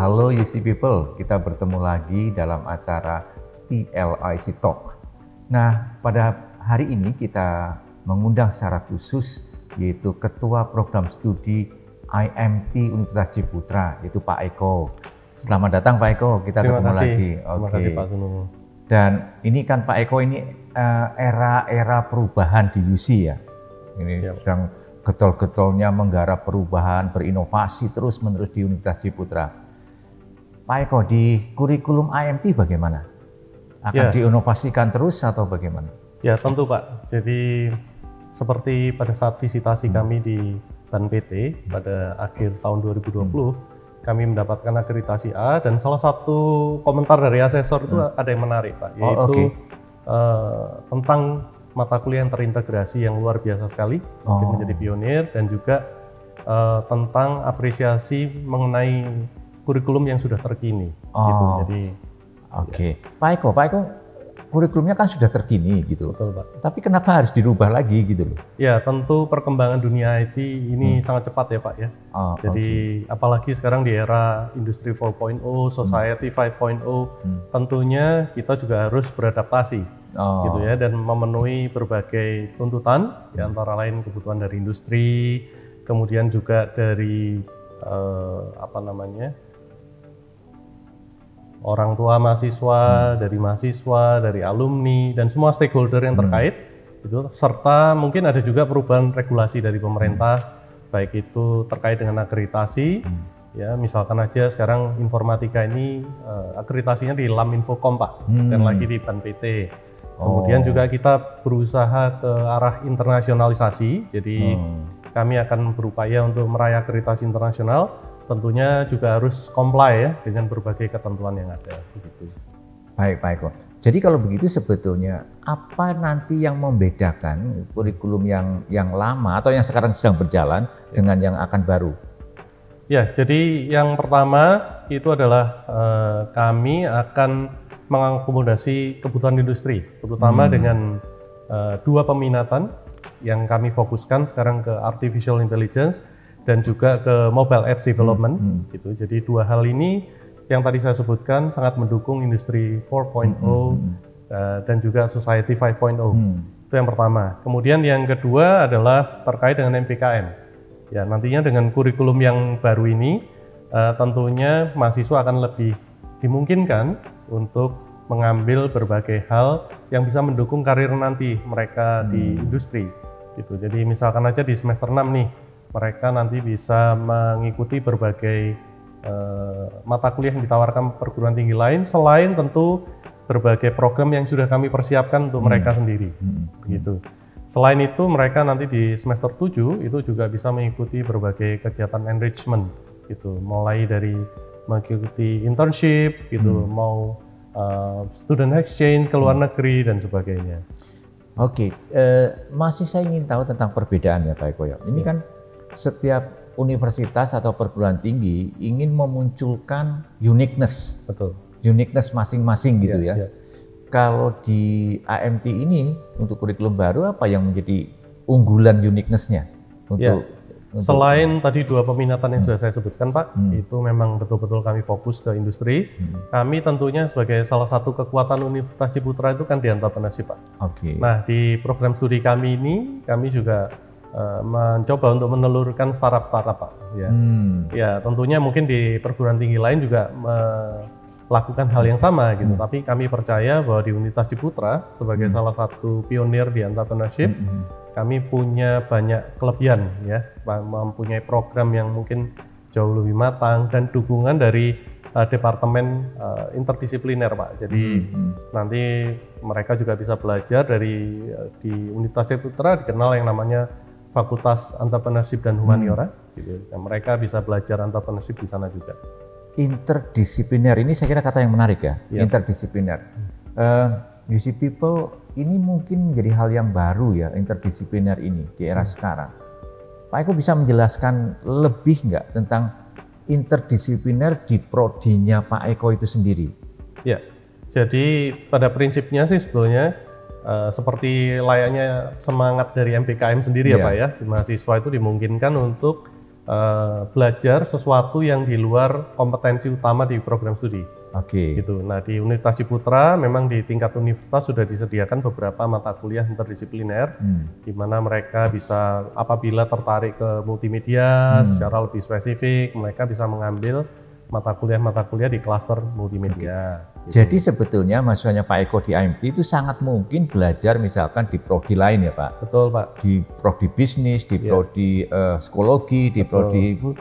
Halo UC People, kita bertemu lagi dalam acara TLIC Talk. Nah, pada hari ini kita mengundang secara khusus yaitu Ketua Program Studi IMT Universitas Ciputra, yaitu Pak Eko. Selamat datang Pak Eko, kita ketemu lagi. Terima kasih Pak Sunu. Dan ini kan Pak Eko ini era perubahan di UC ya. Ini sedang getol-getolnya menggarap perubahan, berinovasi terus-menerus di Universitas Ciputra. Pak Eko, di kurikulum IMT bagaimana? Akan diinovasikan terus atau bagaimana? Ya tentu Pak. Jadi seperti pada saat visitasi kami di BAN PT pada akhir tahun 2020, kami mendapatkan akreditasi A dan salah satu komentar dari asesor itu ada yang menarik Pak, yaitu tentang mata kuliah yang terintegrasi yang luar biasa sekali, mungkin menjadi pionir, dan juga tentang apresiasi mengenai kurikulum yang sudah terkini. Gitu. Jadi, Pak Eko, kurikulumnya kan sudah terkini gitu. Betul Pak. Tapi kenapa harus dirubah lagi gitu loh? Ya tentu perkembangan dunia IT ini sangat cepat ya Pak ya. Jadi apalagi sekarang di era industri 4.0, society 5.0, tentunya kita juga harus beradaptasi, gitu ya, dan memenuhi berbagai tuntutan, ya, antara lain kebutuhan dari industri, kemudian juga dari orang tua mahasiswa, dari mahasiswa, dari alumni, dan semua stakeholder yang terkait, itu, serta mungkin ada juga perubahan regulasi dari pemerintah, baik itu terkait dengan akreditasi, ya misalkan aja sekarang informatika ini akreditasinya di Laminfocom Pak, dan lagi di BAN PT. Kemudian juga kita berusaha ke arah internasionalisasi, jadi kami akan berupaya untuk meraih akreditasi internasional. Tentunya juga harus comply ya dengan berbagai ketentuan yang ada. Begitu. Baik Pak Eko. Jadi kalau begitu sebetulnya apa nanti yang membedakan kurikulum yang lama atau yang sekarang sedang berjalan dengan yang akan baru? Ya, jadi yang pertama itu adalah kami akan mengakomodasi kebutuhan industri, terutama dengan dua peminatan yang kami fokuskan sekarang ke artificial intelligence dan juga ke mobile apps development, gitu. Jadi dua hal ini yang tadi saya sebutkan sangat mendukung industri 4.0 dan juga society 5.0. Itu yang pertama. Kemudian yang kedua adalah terkait dengan MPKM. Ya, nantinya dengan kurikulum yang baru ini tentunya mahasiswa akan lebih dimungkinkan untuk mengambil berbagai hal yang bisa mendukung karir nanti mereka di industri, gitu. Jadi misalkan aja di semester 6 nih, mereka nanti bisa mengikuti berbagai mata kuliah yang ditawarkan perguruan tinggi lain, selain tentu berbagai program yang sudah kami persiapkan untuk mereka sendiri. Begitu. Selain itu, mereka nanti di semester 7 itu juga bisa mengikuti berbagai kegiatan enrichment, gitu. Mulai dari mengikuti internship, gitu, mau student exchange ke luar negeri dan sebagainya. Masih saya ingin tahu tentang perbedaan ya Pak Eko ya. Ini kan setiap universitas atau perguruan tinggi ingin memunculkan uniqueness, uniqueness masing-masing gitu ya. Kalau di IMT ini untuk kurikulum baru apa yang menjadi unggulan uniqueness-nya? Selain tadi dua peminatan yang sudah saya sebutkan Pak, itu memang betul-betul kami fokus ke industri. Kami tentunya sebagai salah satu kekuatan Universitas Ciputra itu kan di entrepreneurship Pak. Nah di program studi kami ini kami juga mencoba untuk menelurkan startup Pak. Ya tentunya mungkin di perguruan tinggi lain juga melakukan hal yang sama gitu. Tapi kami percaya bahwa di Universitas Ciputra sebagai salah satu pionir di entrepreneurship, kami punya banyak kelebihan ya, mempunyai program yang mungkin jauh lebih matang dan dukungan dari departemen interdisipliner Pak. Jadi nanti mereka juga bisa belajar dari di Universitas Ciputra dikenal yang namanya Fakultas Entrepreneurship dan Humaniora, gitu. Dan mereka bisa belajar entrepreneurship di sana juga. Interdisipliner ini saya kira kata yang menarik ya, interdisipliner. UC People ini mungkin menjadi hal yang baru ya, interdisipliner ini di era sekarang. Pak Eko bisa menjelaskan lebih nggak tentang interdisipliner di prodinya Pak Eko itu sendiri? Ya, jadi pada prinsipnya sih sebetulnya seperti layaknya semangat dari MPKM sendiri ya Pak ya, mahasiswa itu dimungkinkan untuk belajar sesuatu yang di luar kompetensi utama di program studi. Oke. Gitu. Nah, di Universitas Ciputra memang di tingkat universitas sudah disediakan beberapa mata kuliah interdisipliner di mana mereka bisa apabila tertarik ke multimedia secara lebih spesifik, mereka bisa mengambil mata kuliah di klaster multimedia. Gitu. Jadi sebetulnya mahasiswanya Pak Eko di IMT itu sangat mungkin belajar misalkan di prodi lain ya Pak? Betul Pak. Di prodi bisnis, di prodi psikologi, di prodi ibu.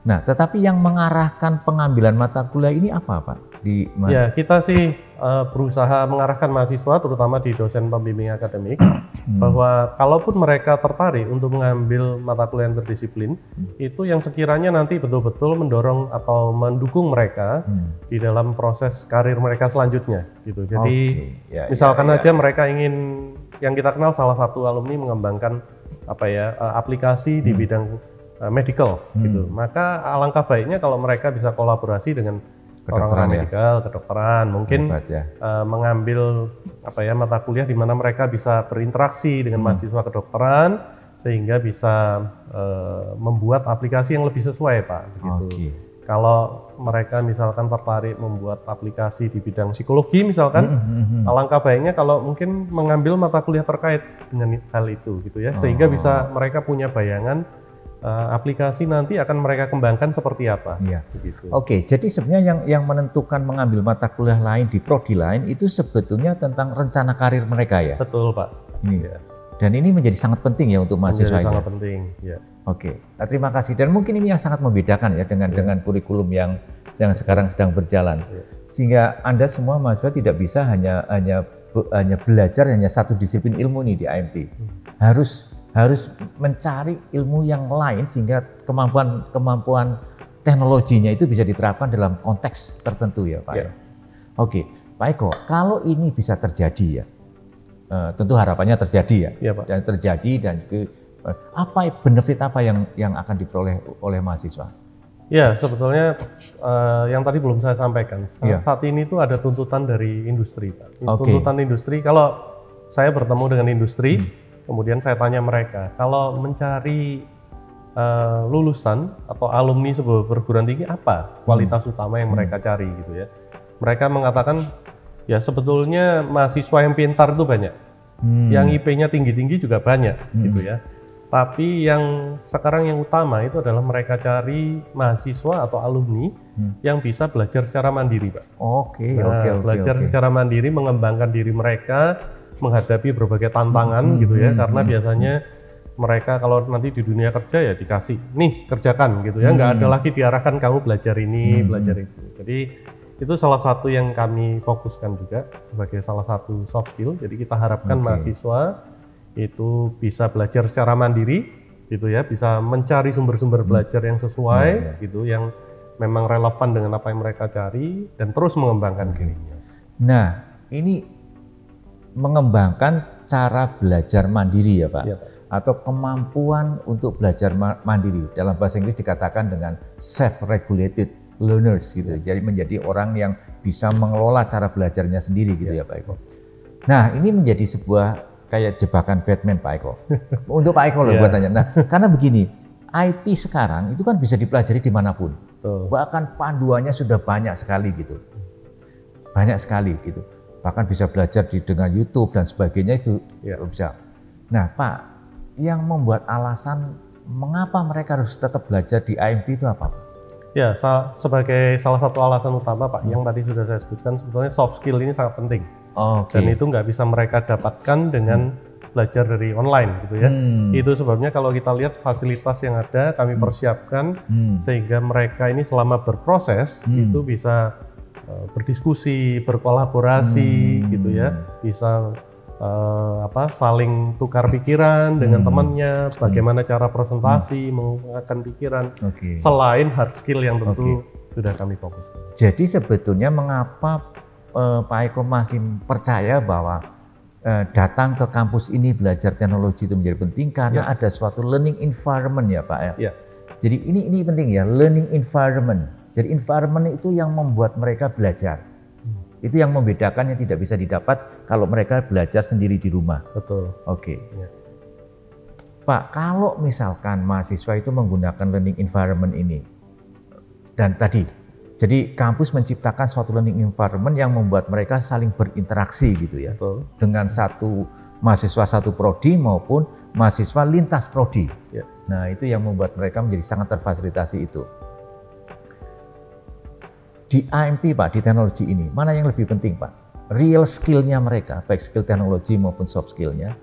Nah, tetapi yang mengarahkan pengambilan mata kuliah ini apa Pak? Ya, kita sih berusaha mengarahkan mahasiswa, terutama di dosen pembimbing akademik, bahwa kalaupun mereka tertarik untuk mengambil mata kuliah interdisiplin, itu yang sekiranya nanti betul-betul mendorong atau mendukung mereka di dalam proses karir mereka selanjutnya. Gitu. Jadi, misalkan aja mereka ingin, yang kita kenal salah satu alumni mengembangkan aplikasi di bidang medical, gitu. Maka alangkah baiknya kalau mereka bisa kolaborasi dengan orang-orang medikal, kedokteran, mungkin mengambil mata kuliah di mana mereka bisa berinteraksi dengan mahasiswa kedokteran sehingga bisa membuat aplikasi yang lebih sesuai Pak. Begitu. Kalau mereka misalkan tertarik membuat aplikasi di bidang psikologi misalkan, alangkah baiknya kalau mungkin mengambil mata kuliah terkait dengan hal itu, gitu ya, sehingga bisa mereka punya bayangan aplikasi nanti akan mereka kembangkan seperti apa. Begitu. Oke, jadi sebenarnya yang menentukan mengambil mata kuliah lain di prodi lain itu sebetulnya tentang rencana karir mereka ya? Betul Pak. Ini. Dan ini menjadi sangat penting ya untuk mahasiswa. Sangat penting. Ya. Oke, terima kasih. Dan mungkin ini yang sangat membedakan ya dengan kurikulum yang sekarang sedang berjalan. Sehingga Anda semua mahasiswa tidak bisa hanya belajar hanya satu disiplin ilmu nih di IMT. Harus mencari ilmu yang lain sehingga kemampuan teknologinya itu bisa diterapkan dalam konteks tertentu ya Pak. Oke, Pak Eko, kalau ini bisa terjadi ya, tentu harapannya terjadi ya, Pak. Dan terjadi dan benefit apa yang akan diperoleh oleh mahasiswa? Ya, sebetulnya yang tadi belum saya sampaikan. Saat ini tuh ada tuntutan dari industri, Pak. Tuntutan industri. Kalau saya bertemu dengan industri, kemudian saya tanya mereka, kalau mencari lulusan atau alumni sebuah perguruan tinggi apa kualitas utama yang mereka cari gitu ya. Mereka mengatakan ya sebetulnya mahasiswa yang pintar itu banyak, yang IP-nya tinggi-tinggi juga banyak gitu ya. Tapi yang sekarang yang utama itu adalah mereka cari mahasiswa atau alumni yang bisa belajar secara mandiri, Pak. Belajar secara mandiri, mengembangkan diri mereka, menghadapi berbagai tantangan gitu ya, karena biasanya mereka kalau nanti di dunia kerja ya dikasih nih kerjakan gitu ya, nggak ada lagi diarahkan kamu belajar ini belajar itu. Jadi itu salah satu yang kami fokuskan juga sebagai salah satu soft skill. Jadi kita harapkan mahasiswa itu bisa belajar secara mandiri gitu ya, bisa mencari sumber-sumber belajar yang sesuai gitu, yang memang relevan dengan apa yang mereka cari dan terus mengembangkan dirinya. Nah, ini mengembangkan cara belajar mandiri ya Pak, atau kemampuan untuk belajar mandiri. Dalam bahasa Inggris dikatakan dengan self-regulated learners gitu. Jadi menjadi orang yang bisa mengelola cara belajarnya sendiri gitu ya Pak Eko. Nah, ini menjadi sebuah kayak jebakan Batman Pak Eko. Untuk Pak Eko loh buat tanya. Nah, karena begini, IT sekarang itu kan bisa dipelajari dimanapun. Bahkan panduannya sudah banyak sekali gitu. Banyak sekali gitu. Bahkan bisa belajar dengan YouTube dan sebagainya itu bisa. Nah Pak, yang membuat alasan mengapa mereka harus tetap belajar di IMT itu apa Pak? Ya, sebagai salah satu alasan utama Pak, yang tadi sudah saya sebutkan, sebetulnya soft skill ini sangat penting. Dan itu nggak bisa mereka dapatkan dengan belajar dari online gitu ya. Itu sebabnya kalau kita lihat fasilitas yang ada kami persiapkan sehingga mereka ini selama berproses itu bisa berdiskusi, berkolaborasi gitu ya, bisa saling tukar pikiran dengan temannya, bagaimana cara presentasi, menggunakan pikiran, selain hard skill yang tentu sudah kami fokuskan. Jadi sebetulnya mengapa Pak Eko masih percaya bahwa datang ke kampus ini belajar teknologi itu menjadi penting karena ada suatu learning environment ya Pak ya? Jadi ini penting ya, learning environment. Jadi environment itu yang membuat mereka belajar. Itu yang membedakan yang tidak bisa didapat kalau mereka belajar sendiri di rumah. Betul. Pak, kalau misalkan mahasiswa itu menggunakan learning environment ini, dan tadi, jadi kampus menciptakan suatu learning environment yang membuat mereka saling berinteraksi gitu ya, Betul. dengan satu mahasiswa satu prodi maupun mahasiswa lintas prodi. Ya. Nah, itu yang membuat mereka menjadi sangat terfasilitasi itu. Di AMT Pak, di teknologi ini, mana yang lebih penting Pak? Real skill-nya mereka, baik skill teknologi maupun soft skill-nya,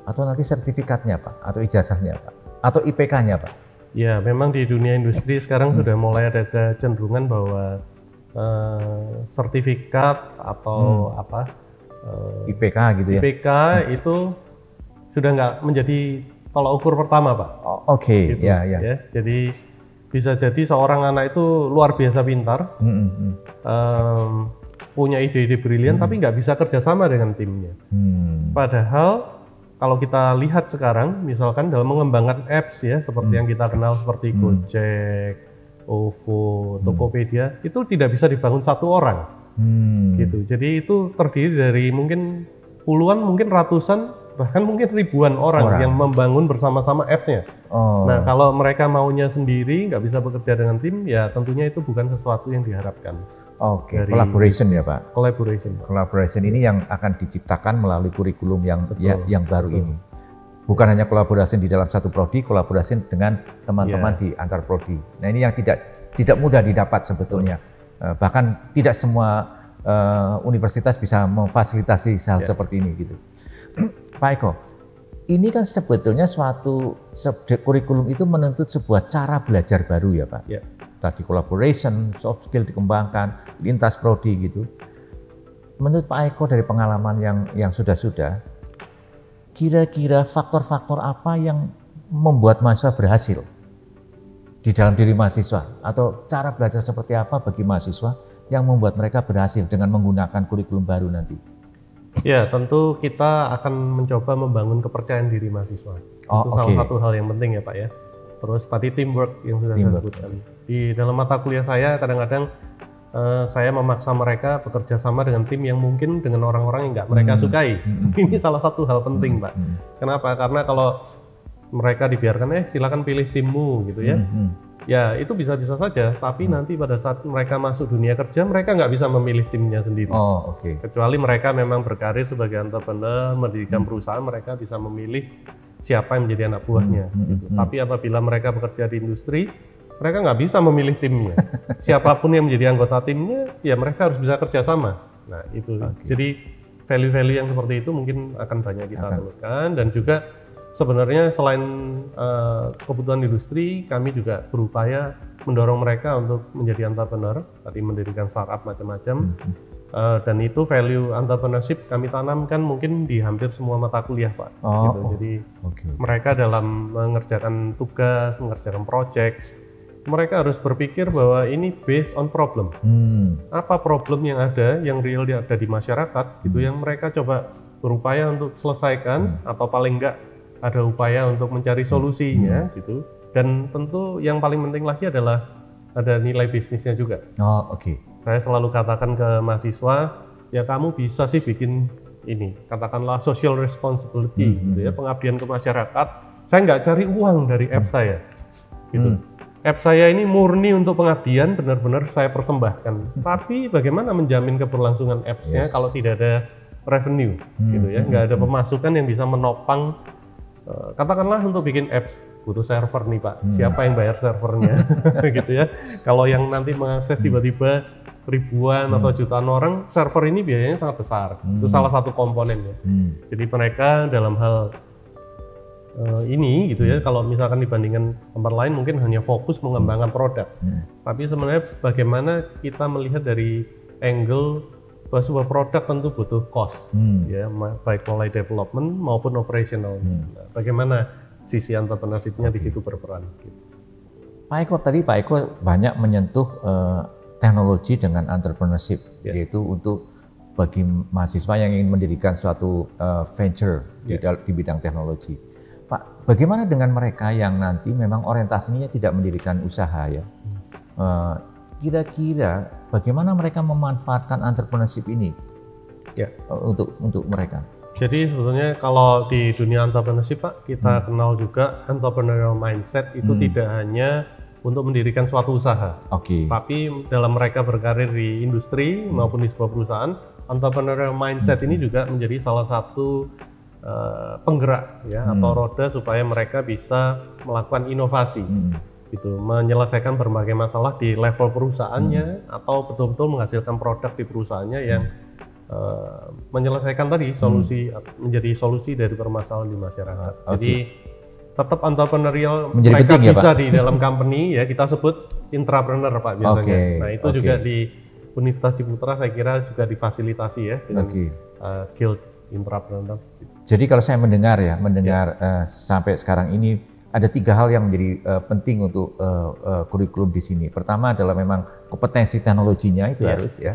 atau nanti sertifikatnya Pak, atau ijazahnya Pak, atau IPK-nya Pak? Ya, memang di dunia industri sekarang sudah mulai ada kecenderungan bahwa sertifikat atau IPK gitu ya? IPK itu sudah nggak menjadi tolak ukur pertama, Pak. Oke, Gitu, ya. Jadi bisa jadi seorang anak itu luar biasa pintar, punya ide-ide brilian, tapi nggak bisa kerjasama dengan timnya. Padahal kalau kita lihat sekarang, misalkan dalam mengembangkan apps ya, seperti yang kita kenal seperti Gojek, OVO, Tokopedia, itu tidak bisa dibangun satu orang, gitu. Jadi itu terdiri dari mungkin puluhan, mungkin ratusan, bahkan mungkin ribuan orang yang membangun bersama-sama apps-nya. Nah, kalau mereka maunya sendiri, nggak bisa bekerja dengan tim, ya tentunya itu bukan sesuatu yang diharapkan. Oke, collaboration ya Pak? Collaboration ini yang akan diciptakan melalui kurikulum yang baru ini. Bukan hanya kolaborasi di dalam satu prodi, kolaborasi dengan teman-teman di antar prodi. Nah, ini yang tidak mudah didapat sebetulnya. Bahkan tidak semua universitas bisa memfasilitasi hal seperti ini gitu. Pak Eko, ini kan sebetulnya suatu kurikulum itu menuntut sebuah cara belajar baru ya Pak? Ya. Tadi collaboration, soft skill dikembangkan, lintas prodi gitu. Menurut Pak Eko dari pengalaman yang sudah-sudah, kira-kira faktor-faktor apa yang membuat mahasiswa berhasil di dalam diri mahasiswa? Atau cara belajar seperti apa bagi mahasiswa yang membuat mereka berhasil dengan menggunakan kurikulum baru nanti? Ya, tentu kita akan mencoba membangun kepercayaan diri mahasiswa. Itu salah satu hal yang penting ya Pak ya. Terus tadi teamwork yang sudah saya sebutkan. Di dalam mata kuliah saya kadang-kadang saya memaksa mereka bekerja sama dengan tim yang mungkin dengan orang-orang yang nggak mereka sukai. Ini salah satu hal penting Pak. Kenapa? Karena kalau mereka dibiarkan silakan pilih timmu gitu ya. Ya itu bisa-bisa saja, tapi nanti pada saat mereka masuk dunia kerja, mereka nggak bisa memilih timnya sendiri. Kecuali mereka memang berkarir sebagai entrepreneur, mendirikan perusahaan, mereka bisa memilih siapa yang menjadi anak buahnya. Gitu. Tapi apabila mereka bekerja di industri, mereka nggak bisa memilih timnya. Siapapun yang menjadi anggota timnya, ya mereka harus bisa kerjasama. Nah itu, jadi value-value yang seperti itu mungkin akan banyak kita temukan, dan juga sebenarnya selain kebutuhan industri, kami juga berupaya mendorong mereka untuk menjadi entrepreneur, tadi mendirikan startup macam-macam, dan itu value entrepreneurship kami tanamkan mungkin di hampir semua mata kuliah Pak. Gitu. Jadi mereka dalam mengerjakan tugas, mengerjakan project, mereka harus berpikir bahwa ini based on problem. Apa problem yang ada, yang real ada di masyarakat, gitu, yang mereka coba berupaya untuk selesaikan, atau paling enggak ada upaya untuk mencari solusinya gitu. Dan tentu yang paling penting lagi adalah ada nilai bisnisnya juga. Saya selalu katakan ke mahasiswa, ya kamu bisa sih bikin ini, katakanlah social responsibility gitu ya, pengabdian ke masyarakat. Saya nggak cari uang dari app saya gitu. App saya ini murni untuk pengabdian, benar-benar saya persembahkan. Tapi bagaimana menjamin keberlangsungan apps-nya kalau tidak ada revenue gitu ya, nggak ada pemasukan yang bisa menopang. Katakanlah untuk bikin apps butuh server nih Pak, siapa yang bayar servernya gitu ya. Kalau yang nanti mengakses tiba-tiba ribuan atau jutaan orang, server ini biayanya sangat besar. Itu salah satu komponennya. Jadi mereka dalam hal ini gitu ya, kalau misalkan dibandingkan tempat lain mungkin hanya fokus mengembangkan produk. Tapi sebenarnya bagaimana kita melihat dari angle bahwa sebuah produk tentu butuh cost, ya, baik mulai development maupun operational. Nah, bagaimana sisi entrepreneurship-nya di situ berperan. Gitu. Pak Eko, tadi Pak Eko banyak menyentuh teknologi dengan entrepreneurship, yaitu untuk bagi mahasiswa yang ingin mendirikan suatu venture di bidang teknologi. Pak, bagaimana dengan mereka yang nanti memang orientasinya tidak mendirikan usaha ya? Kira-kira bagaimana mereka memanfaatkan entrepreneurship ini untuk mereka? Jadi sebetulnya kalau di dunia entrepreneurship Pak, kita kenal juga entrepreneurial mindset itu tidak hanya untuk mendirikan suatu usaha. Tapi dalam mereka berkarir di industri maupun di sebuah perusahaan, entrepreneurial mindset ini juga menjadi salah satu penggerak ya atau roda supaya mereka bisa melakukan inovasi. Gitu, menyelesaikan berbagai masalah di level perusahaannya atau betul-betul menghasilkan produk di perusahaannya yang menyelesaikan tadi solusi menjadi solusi dari permasalahan di masyarakat. Jadi tetap entrepreneurial menjadi mereka penting, bisa ya, di dalam company ya kita sebut intrapreneur Pak biasanya. Nah itu juga di Universitas Ciputra saya kira juga difasilitasi ya dengan Guild Intrapreneur. Jadi kalau saya mendengar sampai sekarang ini ada 3 hal yang menjadi penting untuk kurikulum di sini. Pertama adalah memang kompetensi teknologinya itu harus ya.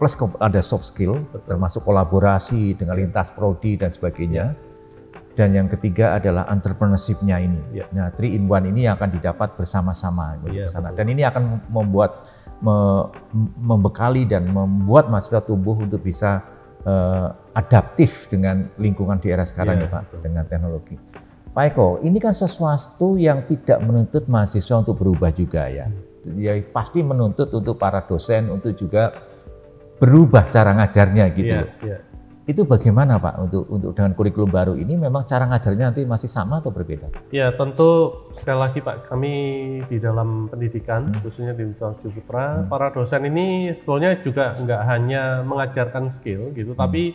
Plus ada soft skill, termasuk kolaborasi dengan lintas prodi dan sebagainya. Dan yang ketiga adalah entrepreneurship-nya ini. Nah, 3 in 1 ini yang akan didapat bersama-sama dan ini akan membuat membekali dan membuat mahasiswa tumbuh untuk bisa adaptif dengan lingkungan di era sekarang ya Pak, dengan teknologi. Pak Eko, ini kan sesuatu yang tidak menuntut mahasiswa untuk berubah juga ya. Ya pasti menuntut untuk para dosen untuk juga berubah cara ngajarnya gitu. Itu bagaimana Pak untuk dengan kurikulum baru ini memang cara ngajarnya nanti masih sama atau berbeda? Ya tentu sekali lagi Pak, kami di dalam pendidikan khususnya di Universitas Ciputra, para dosen ini sebetulnya juga nggak hanya mengajarkan skill gitu, tapi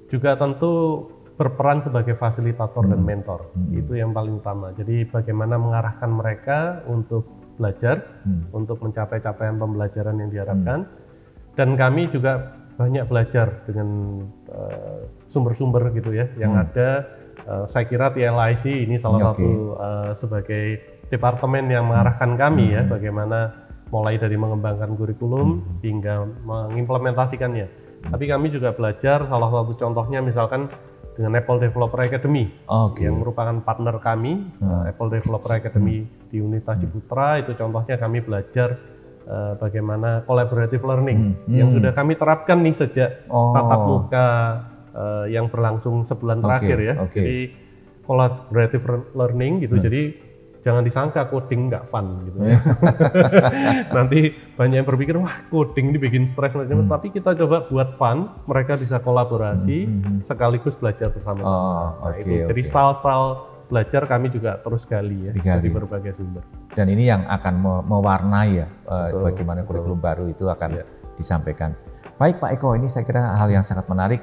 juga tentu berperan sebagai fasilitator dan mentor. Itu yang paling utama. Jadi bagaimana mengarahkan mereka untuk belajar, untuk mencapai capaian pembelajaran yang diharapkan. Dan kami juga banyak belajar dengan sumber-sumber gitu ya, yang ada. Saya kira TLIC ini salah satu sebagai departemen yang mengarahkan kami ya, bagaimana mulai dari mengembangkan kurikulum hingga mengimplementasikannya. Tapi kami juga belajar, salah satu contohnya misalkan dengan Apple Developer Academy yang merupakan partner kami. Apple Developer Academy di Universitas Ciputra itu contohnya kami belajar bagaimana collaborative learning yang sudah kami terapkan nih sejak tatap muka yang berlangsung sebulan terakhir ya. Jadi collaborative learning gitu. Jadi jangan disangka coding nggak fun gitu ya. Nanti banyak yang berpikir wah coding ini bikin stres tapi kita coba buat fun, mereka bisa kolaborasi sekaligus belajar bersama-sama. Jadi style-style belajar kami juga terus gali ya dari berbagai sumber. Dan ini yang akan mewarnai ya bagaimana kurikulum baru itu akan disampaikan. Baik Pak Eko, ini saya kira hal yang sangat menarik.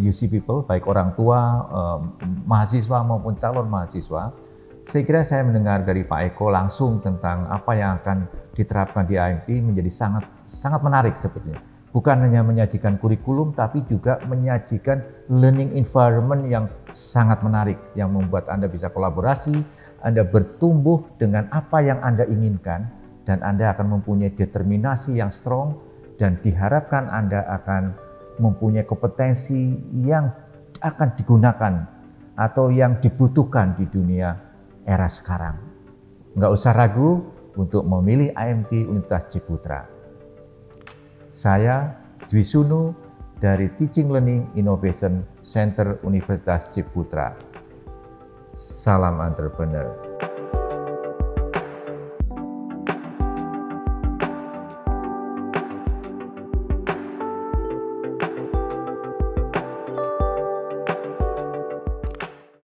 UC people, baik orang tua, mahasiswa maupun calon mahasiswa. Saya kira saya mendengar dari Pak Eko langsung tentang apa yang akan diterapkan di IMT menjadi sangat menarik sebetulnya. Bukan hanya menyajikan kurikulum, tapi juga menyajikan learning environment yang sangat menarik, yang membuat Anda bisa kolaborasi, Anda bertumbuh dengan apa yang Anda inginkan, dan Anda akan mempunyai determinasi yang strong, dan diharapkan Anda akan mempunyai kompetensi yang akan digunakan atau yang dibutuhkan di dunia era sekarang. Nggak usah ragu untuk memilih IMT Universitas Ciputra. Saya Dwi Sunu dari Teaching Learning Innovation Center Universitas Ciputra. Salam entrepreneur.